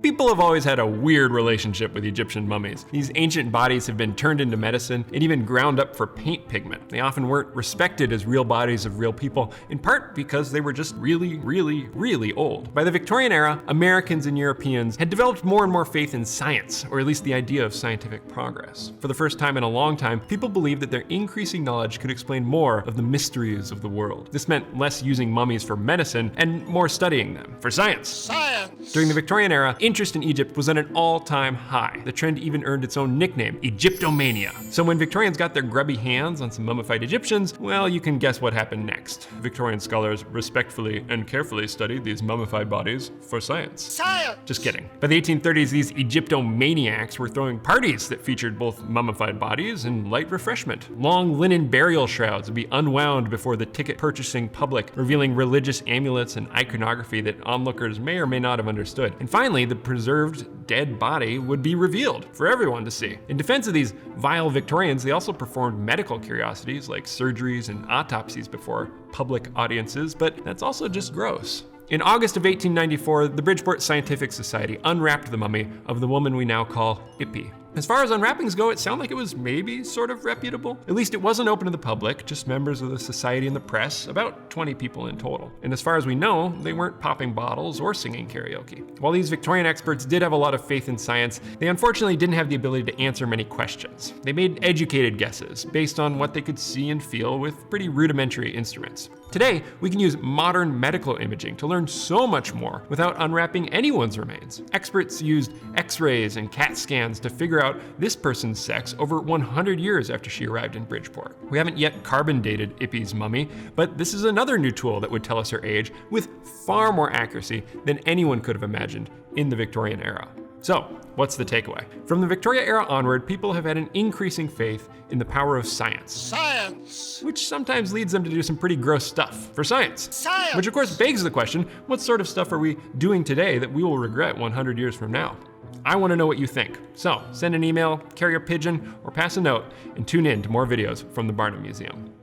People have always had a weird relationship with Egyptian mummies. These ancient bodies have been turned into medicine and even ground up for paint pigment. They often weren't respected as real bodies of real people, in part because they were just really old. By the Victorian era, Americans and Europeans had developed more and more faith in science, or at least the idea of scientific progress. For the first time in a long time, people believed that their increasing knowledge could explain more of the mysteries of the world. This meant less using mummies for medicine and more studying them for science. During the Victorian era, interest in Egypt was at an all-time high. The trend even earned its own nickname, Egyptomania. So when Victorians got their grubby hands on some mummified Egyptians, well, you can guess what happened next. Victorian scholars respectfully and carefully studied these mummified bodies for science. Science! Just kidding. By the 1830s, these Egyptomaniacs were throwing parties that featured both mummified bodies and light refreshment. Long linen burial shrouds would be unwound before the ticket-purchasing public, revealing religious amulets and iconography that onlookers may or may not have understood. And finally, the preserved dead body would be revealed for everyone to see. In defense of these vile Victorians, they also performed medical curiosities like surgeries and autopsies before public audiences, but that's also just gross. In August of 1894, the Bridgeport Scientific Society unwrapped the mummy of the woman we now call Ippy. As far as unwrappings go, it sounded like it was maybe sort of reputable. At least it wasn't open to the public, just members of the society and the press, about 20 people in total. And as far as we know, they weren't popping bottles or singing karaoke. While these Victorian experts did have a lot of faith in science, they unfortunately didn't have the ability to answer many questions. They made educated guesses based on what they could see and feel with pretty rudimentary instruments. Today, we can use modern medical imaging to learn so much more without unwrapping anyone's remains. Experts used X-rays and CAT scans to figure out this person's sex over 100 years after she arrived in Bridgeport. We haven't yet carbon dated Ippy's mummy, but this is another new tool that would tell us her age with far more accuracy than anyone could have imagined in the Victorian era. So, what's the takeaway? From the Victoria era onward, people have had an increasing faith in the power of science. Science! Which sometimes leads them to do some pretty gross stuff for science. Science! Which of course begs the question, what sort of stuff are we doing today that we will regret 100 years from now? I want to know what you think. So, send an email, carrier pigeon, or pass a note, and tune in to more videos from the Barnum Museum.